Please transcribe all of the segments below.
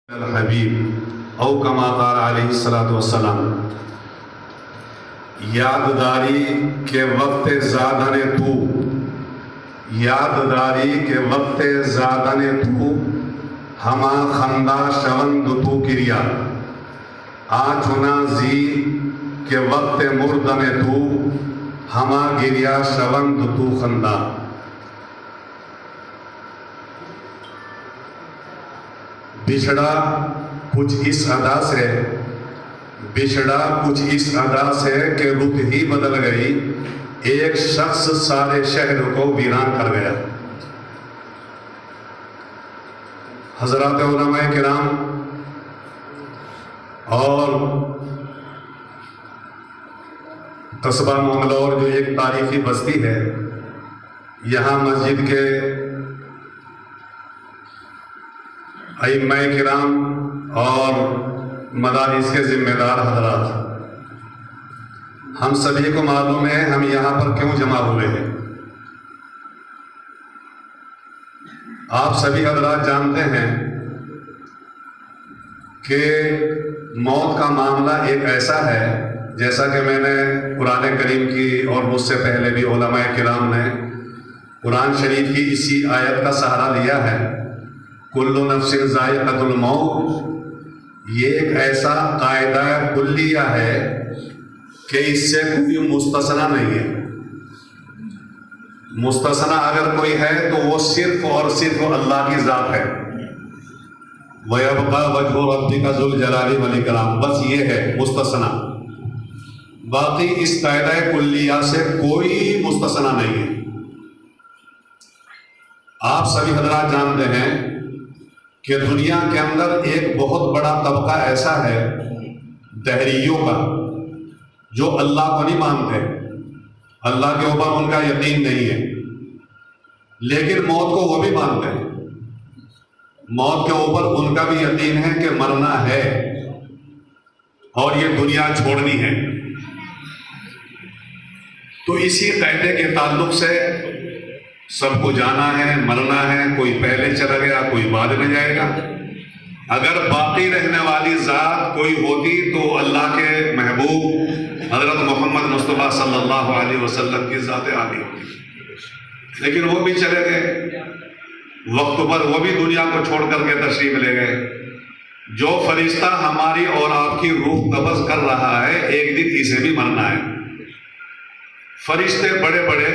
الحبیب او کما قال علیہ الصلوۃ والسلام، یادداری کے وقت زادن تو، یادداری کے وقت زادن تو، ہما خندہ شوند تو کریا، آچنا زی کے وقت مردن تو، ہما گریا شوند تو خندہ۔ بچھڑا کچھ اس ادا سے، بچھڑا کچھ اس ادا سے کہ رت ہی بدل گئی، ایک شخص سارے شہر کو ویران کر گیا۔ حضرات علماء کرام اور قصبہ منگلور جو ایک تاریخی بستی ہے، یہاں مسجد کے ائمہ کرام اور مدارس کے ذمہ دار حضرات، ہم سبھی کو معلوم ہے ہم یہاں پر کیوں جمع ہوئے ہیں۔ آپ سبھی حضرات جانتے ہیں کہ موت کا معاملہ ایک ایسا ہے، جیسا کہ میں نے قرآن کریم کی اور مجھ سے پہلے بھی علماء کرام نے قرآن شریف کی اسی آیت کا سہارا لیا ہے، کل نفس ذائقۃ الموت۔ یہ ایک ایسا قاعدہ کلیہ ہے کہ اس سے کوئی مستثنی نہیں ہے۔ مستثنی اگر کوئی ہے تو وہ صرف اور صرف اللہ کی ذات ہے۔ وَيَبْقَى وَجْهُ رَبِّكَ ذُو الْجَلَالِ وَالْإِكْرَامِ، بس یہ ہے مستثنی، باقی اس قاعدہ کلیہ سے کوئی مستثنی نہیں ہے۔ آپ سبھی حضرات جانتے ہیں کہ دنیا کے اندر ایک بہت بڑا طبقہ ایسا ہے دہریوں کا، جو اللہ کو نہیں مانتے، اللہ کے اوپر ان کا یقین نہیں ہے، لیکن موت کو وہ بھی مانتے ہیں، موت کے اوپر ان کا بھی یقین ہے کہ مرنا ہے اور یہ دنیا چھوڑنی ہے۔ تو اسی قاعدے کے تعلق سے سب کو جانا ہے، مرنا ہے، کوئی پہلے چلا گیا، کوئی بعد میں جائے گا۔ اگر باقی رہنے والی ذات کوئی ہوتی تو اللہ کے محبوب حضرت محمد مصطفیٰ صلی اللہ علیہ وسلم کی ذات عالی ہوتی، لیکن وہ بھی چلے گئے وقت پر، وہ بھی دنیا کو چھوڑ کر کے تشریف لے گئے۔ جو فرشتہ ہماری اور آپ کی روح قبض کر رہا ہے، ایک دن اسے بھی مرنا ہے۔ فرشتے بڑے بڑے،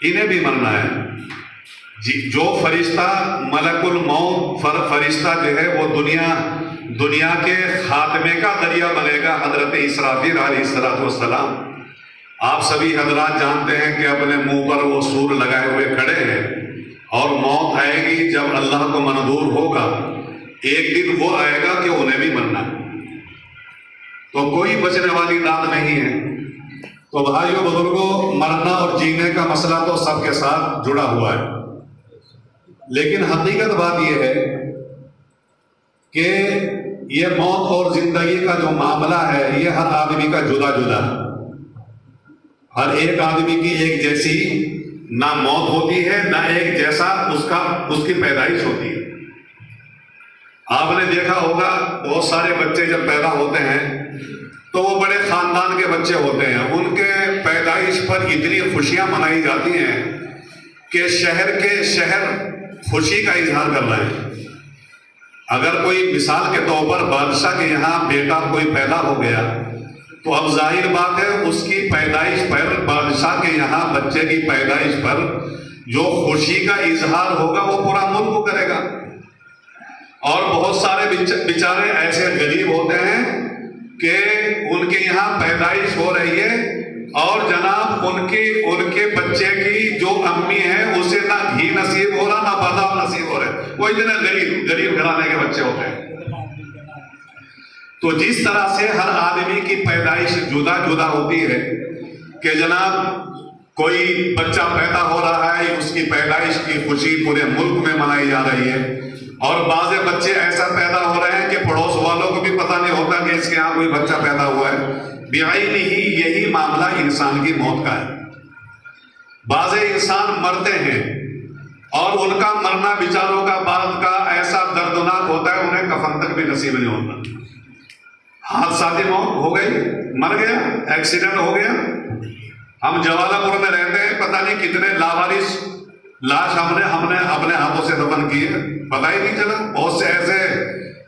انہیں بھی مرنا ہے۔ جو فرشتہ ملک الموت فرشتہ جو ہے وہ دنیا کے خاتمے کا ذریعہ بنے گا، حضرت اسرافیل علیہ السلام۔ آپ سبھی حضرات جانتے ہیں کہ اپنے منہ پر وہ سور لگائے ہوئے کھڑے ہیں، اور موت آئے گی جب اللہ کو منظور ہوگا، ایک دن وہ آئے گا کہ انہیں بھی مرنا ہے، تو کوئی بچنے والی ذات نہیں ہے۔ تو بھائیو بزرگوں، مرنا اور جینے کا مسئلہ تو سب کے ساتھ جڑا ہوا ہے، لیکن حقیقت بات یہ ہے کہ یہ موت اور زندگی کا جو معاملہ ہے، یہ ہر آدمی کا جدا جدا ہے۔ ہر ایک آدمی کی ایک جیسی نہ موت ہوتی ہے، نہ ایک جیسا اس کی پیدائش ہوتی ہے۔ آپ نے دیکھا ہوگا بہت سارے بچے جب پیدا ہوتے ہیں تو وہ بڑے خاندان کے بچے ہوتے ہیں، ان کے پیدائش پر اتنی خوشیاں منائی جاتی ہیں کہ شہر کے شہر خوشی کا اظہار کر رہے ہیں۔ اگر کوئی مثال کے طور پر بادشاہ کے یہاں بیٹا کوئی پیدا ہو گیا تو اب ظاہر بات ہے اس کی پیدائش پر، بادشاہ کے یہاں بچے کی پیدائش پر جو خوشی کا اظہار ہوگا وہ پورا ملک کرے گا۔ اور بہت سارے بیچارے ایسے غریب ہوتے ہیں کہ ان کے یہاں پیدائش ہو رہی ہے اور جناب ان کے بچے کی جو امی ہے اسے نہ گھی نصیب ہو رہا، نہ بادام نصیب ہو رہے، وہ اتنے غریب گھرانے کے بچے ہوتے ہیں۔ تو جس طرح سے ہر آدمی کی پیدائش جدا جدا ہوتی ہے کہ جناب کوئی بچہ پیدا ہو رہا ہے، اس کی پیدائش کی خوشی پورے ملک میں منائی جا رہی ہے، اور بعض بچے ایسا پیدا ہو رہے ہیں کہ پڑوس والوں کو بھی پتہ نہیں ہوتا کہ اس کے یہاں کوئی بچہ پیدا ہوا ہے۔ بعینہ ہی یہی معاملہ انسان کی موت کا ہے۔ بعض انسان مرتے ہیں اور ان کا مرنا بیچاروں کا بعد کا ایسا دردناک ہوتا ہے انہیں کفن تک بھی نصیب نہیں ہوتا. حادثاتی موت ہو گئی, مر گیا, ایکسیڈنٹ ہو گیا. ہم جوالہ پور میں رہتے ہیں, پتہ نہیں کتنے لاوارث لاش ہم نے اپنے ہاتھوں سے دفن کی ہے, پتہ ہی نہیں چلا. بہت سے ایسے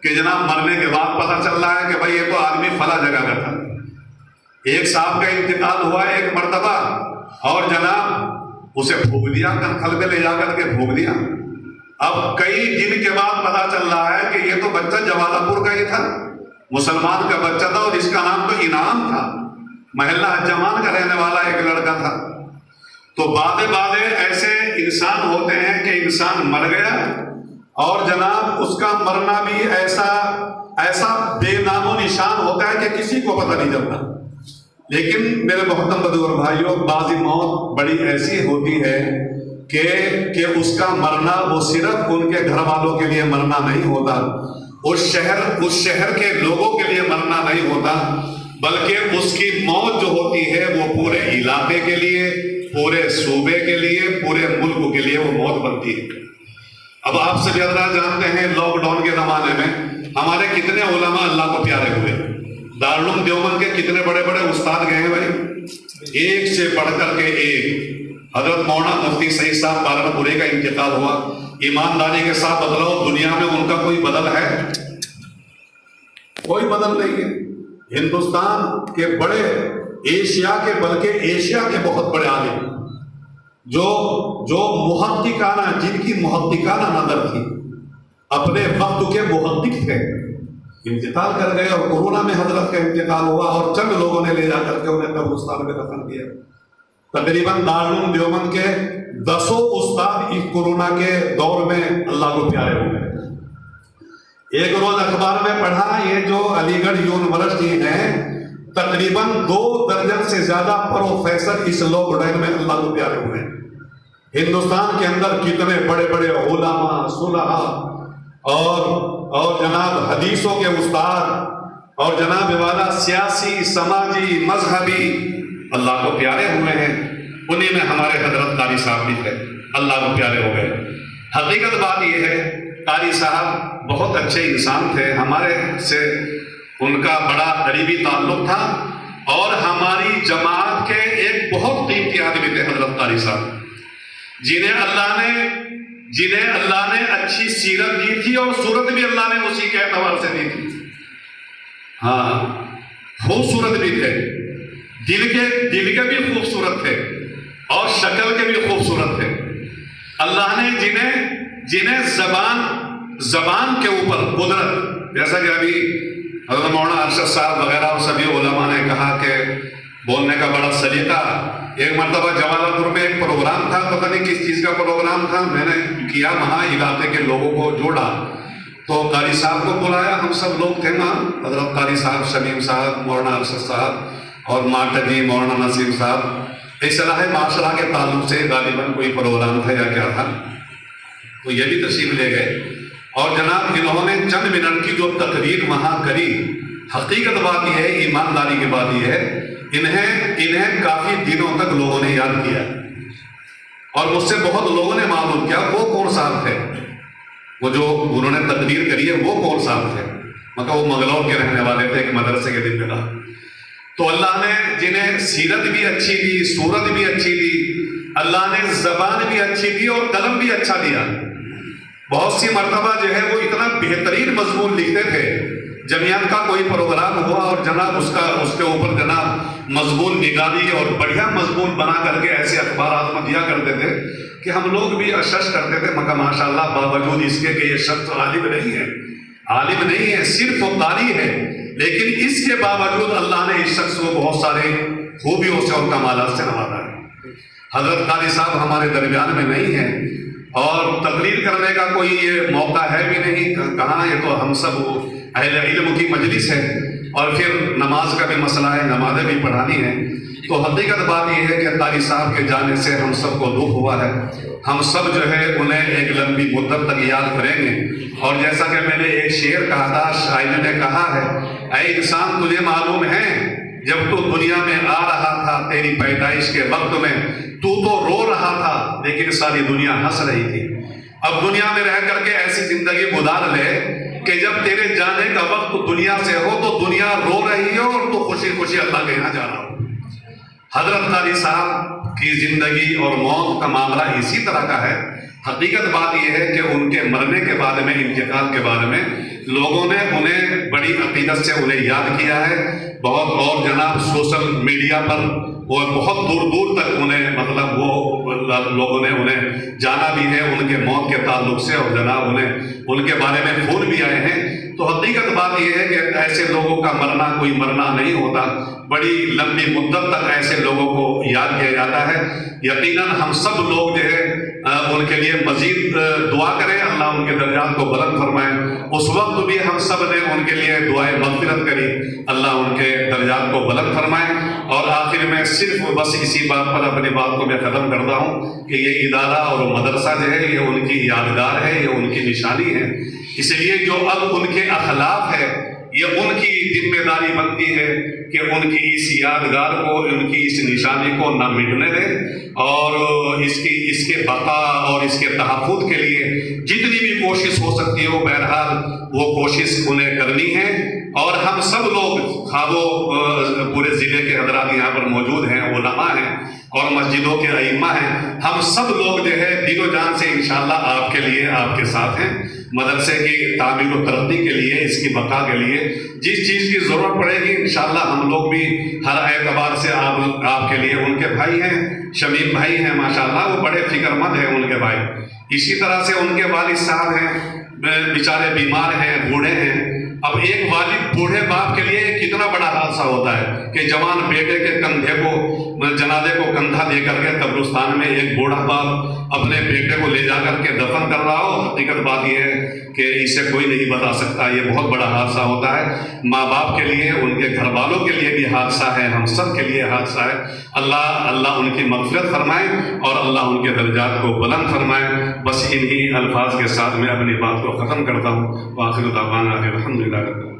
کہ جناب مرنے کے بعد پتہ چل رہا ہے کہ بھائی یہ تو آدمی فلاں جگہ کا تھا. ایک صاحب کا انتقال ہوا ایک مرتبہ اور جناب اسے پھونک دیا, کنکھل میں لے جا کر کے پھونک دیا. اب کئی دن کے بعد پتہ چل رہا ہے کہ یہ تو بچہ جوالہ پور کا ہی تھا, مسلمان کا بچہ تھا اور اس کا نام تو انعام تھا, محلہ حجمان کا رہنے والا ایک لڑکا تھا. تو بعدے ایسے انسان ہوتے ہیں کہ انسان مر گیا اور جناب اس کا مرنا بھی ایسا بے نام و نشان ہوتا ہے کہ کسی کو پتہ نہیں چلتا. لیکن میرے محترم بزرگ بھائیوں, بعض موت بڑی ایسی ہوتی ہے کہ اس کا مرنا وہ صرف ان کے گھر والوں کے لیے مرنا نہیں ہوتا, اس شہر کے لوگوں کے لیے مرنا نہیں ہوتا, بلکہ اس کی موت جو ہوتی ہے وہ پورے علاقے کے لیے, پورے صوبے کے لیے, پورے ملک کے لیے وہ موت بنتی ہے. اب آپ سے حضرات جانتے ہیں لاک ڈاؤن کے زمانے میں ہمارے کتنے علماء اللہ کو پیارے ہوئے. دارالعلوم دیوبند کے کتنے بڑے بڑے استاد گئے ہیں بھائی, ایک سے بڑھ کر کے ایک. حضرت مولانا مفتی سعید صاحب پالنپوری کا انتقال ہوا. ایمانداری کے ساتھ بتلاؤ, دنیا میں ان کا کوئی بدل ہے؟ کوئی بدل نہیں ہے. ہندوستان کے بڑے, ایشیا کے, بلکہ ایشیا کے بہت بڑے عالم جو محققانہ, جن کی محققانہ نظر تھی, اپنے وقت کے محقق تھے, انتقال کر گئے. اور کورونا میں حضرت کا انتقال ہوا اور چند لوگوں نے لے جا کر کے انہیں قبرستان میں دفن کیا. تقریباً دارالعلوم دیوبند کے 10 استاد اس کورونا کے دور میں اللہ کو پیارے ہو گئے. ایک روز اخبار میں پڑھا, یہ جو علی گڑھ یونیورسٹی ہے تقریباً 2 درجن سے زیادہ پروفیسر اس لاک ڈاؤن میں اللہ کو پیارے ہوئے. ہندوستان کے اندر کتنے بڑے بڑے علماء, صلحاء اور جناب حدیثوں کے استاد اور جناب والا سیاسی, سماجی, مذہبی اللہ کو پیارے ہوئے ہیں. انہی میں ہمارے حضرت قاری صاحب بھی تھے, اللہ کو پیارے ہو گئے. حقیقت بات یہ ہے قاری صاحب بہت اچھے انسان تھے, ہمارے سے ان کا بڑا قریبی تعلق تھا اور ہماری جماعت کے ایک بہت قیمتی آدمی تھے حضرت قاری صاحب, جنہیں اللہ نے اچھی سیرت دی تھی اور صورت بھی اللہ نے اسی کے اعتبار سے دی تھی. ہاں, خوبصورت بھی تھے, دل کے بھی خوبصورت تھے اور شکل کے بھی خوبصورت تھے. اللہ نے جنہیں زبان کے اوپر قدرت, جیسا کہ ابھی حضرت مولانا ارشد صاحب وغیرہ اور سبھی علماء نے کہا کہ بولنے کا بڑا سلیقہ. ایک مرتبہ جوالہ پور میں ایک پروگرام تھا, پتہ نہیں کس چیز کا پروگرام تھا, میں نے کیا, وہاں علاقے کے لوگوں کو جوڑا تو قاری صاحب کو بلایا. ہم سب لوگ تھے وہاں, حضرت قاری صاحب, شمیم صاحب, مولانا ارشد صاحب اور مارٹجی مولانا نسیم صاحب. اصلاح معاشرہ کے تعلق سے غالباً کوئی پروگرام تھا یا کیا تھا, تو یہ بھی تشریف لے گئے اور جناب انہوں نے چند منٹ کی جو تقریر وہاں کری, حقیقت بات یہ ہے, ایمانداری کی بات یہ ہے, انہیں کافی دنوں تک لوگوں نے یاد کیا اور مجھ سے بہت لوگوں نے معلوم کیا وہ کون صاحب تھے, وہ جو انہوں نے تقریر کری ہے وہ کون صاحب تھے. مگر وہ مغلور کے رہنے والے تھے, ایک مدرسے کے دن میں. تو اللہ نے جنہیں سیرت بھی اچھی دی, صورت بھی اچھی دی, اللہ نے زبان بھی اچھی دی اور قلم بھی اچھا دیا. بہت سی مرتبہ جو ہے وہ اتنا بہترین مضمون لکھتے تھے, جمعیت کا کوئی پروگرام ہوا اور جناب اس کے اوپر جناب مضمون نگاری اور بڑھیا مضمون بنا کر کے ایسے اخبارات میں دیا کرتے تھے کہ ہم لوگ بھی اشش کرتے تھے, مگر ماشاءاللہ باوجود اس کے کہ یہ شخص عالم نہیں ہے, صرف وہ قاری ہے, لیکن اس کے باوجود اللہ نے اس شخص کو بہت سارے خوبیوں سے اور کمالات سے نوازا ہے. حضرت قاری صاحب ہمارے درمیان میں نہیں ہیں اور تقریر کرنے کا کوئی یہ موقع ہے بھی نہیں, کہاں, یہ تو ہم سب اہل علم کی مجلس ہے اور پھر نماز کا بھی مسئلہ ہے, نمازیں بھی پڑھانی ہیں. تو حقیقت بات یہ ہے کہ قاری صاحب کے جانے سے ہم سب کو دکھ ہوا ہے. ہم سب جو ہے انہیں ایک لمبی مدت تک یاد کریں گے. اور جیسا کہ میں نے ایک شعر کہا تھا, شاعر نے کہا ہے, اے انسان تجھے معلوم ہے جب تو دنیا میں آ رہا تھا تیری پیدائش کے وقت میں تو رو رہا تھا لیکن ساری دنیا ہنس رہی تھی. اب دنیا میں رہ کر کے ایسی زندگی گزار لے کہ جب تیرے جانے کا وقت دنیا سے ہو تو دنیا رو رہی ہو اور تو خوشی خوشی اللہ کے یہاں جا رہا ہو۔ حضرت قاری صاحب کی زندگی اور موت کا معاملہ اسی طرح کا ہے۔ حقیقت بات یہ ہے کہ ان کے مرنے کے بارے میں، انتقال کے بارے میں لوگوں نے انہیں بڑی عقیدت سے انہیں یاد کیا ہے بہت، اور جناب سوشل میڈیا پر اور بہت دور دور تک انہیں مطلب وہ لوگوں نے انہیں جانا بھی ہے ان کے موت کے تعلق سے، اور جناب انہیں ان کے بارے میں فون بھی آئے ہیں۔ تو حقیقت بات یہ ہے کہ ایسے لوگوں کا مرنا کوئی مرنا نہیں ہوتا، بڑی لمبی مدت تک ایسے لوگوں کو یاد کیا جاتا ہے۔ یقیناً ہم سب لوگ جو ہے ان کے لیے مزید دعا کریں، اللہ ان کے درجات کو بلند فرمائے۔ اس وقت بھی ہم سب نے ان کے لیے دعائے مغفرت کری، اللہ ان کے درجات کو بلند فرمائے۔ اور آخر میں صرف بس اسی بات پر اپنی بات کو میں ختم کرتا ہوں کہ یہ ادارہ اور مدرسہ جو ہے یہ ان کی یادگار ہے، یہ ان کی نشانی ہے۔ اس لیے جو اب ان کے اخلاق ہے یہ ان کی ذمہ داری بنتی ہے کہ ان کی اس یادگار کو، ان کی اس نشانی کو نہ مٹنے دے، اور اس کے بقا اور اس کے تحفظ کے لیے جتنی بھی کوشش ہو سکتی ہے وہ بہرحال وہ کوشش انہیں کرنی ہے۔ اور ہم سب لوگ خواہ پورے ضلع کے حضرات یہاں پر موجود ہیں، علماء ہیں اور مسجدوں کے ائمہ ہیں، ہم سب لوگ جو ہے دل و جان سے انشاءاللہ آپ کے لیے، آپ کے ساتھ ہیں۔ مدرسے کی تعمیر و ترقی کے لیے، اس کی بقا کے لیے جس چیز کی ضرورت پڑے گی انشاءاللہ ہم لوگ بھی ہر اعتبار سے آپ کے لیے، ان کے بھائی ہیں، شمیم بھائی ہیں ماشاءاللہ، وہ بڑے فکر مند ہیں ان کے بھائی۔ اسی طرح سے ان کے والد صاحب ہیں، بیچارے بیمار ہیں، بوڑھے ہیں۔ اب ایک والد بوڑھے باپ کے لیے کتنا بڑا حادثہ ہوتا ہے کہ جوان بیٹے کے کندھے کو، جنازے کو کندھا دے کر کے قبرستان میں ایک بوڑھا باپ اپنے بیٹے کو لے جا کر کے دفن کر رہا ہو۔ حقیقت بات یہ ہے کہ اسے کوئی نہیں بتا سکتا، یہ بہت بڑا حادثہ ہوتا ہے۔ ماں باپ کے لیے، ان کے گھر والوں کے لیے بھی حادثہ ہے، ہم سب کے لیے حادثہ ہے۔ اللہ ان کی مغفرت فرمائے اور اللہ ان کے درجات کو بلند فرمائے۔ بس انہی الفاظ کے ساتھ میں اپنی بات کو ختم کرتا ہوں۔ وآخر دعوانا الحمدللہ۔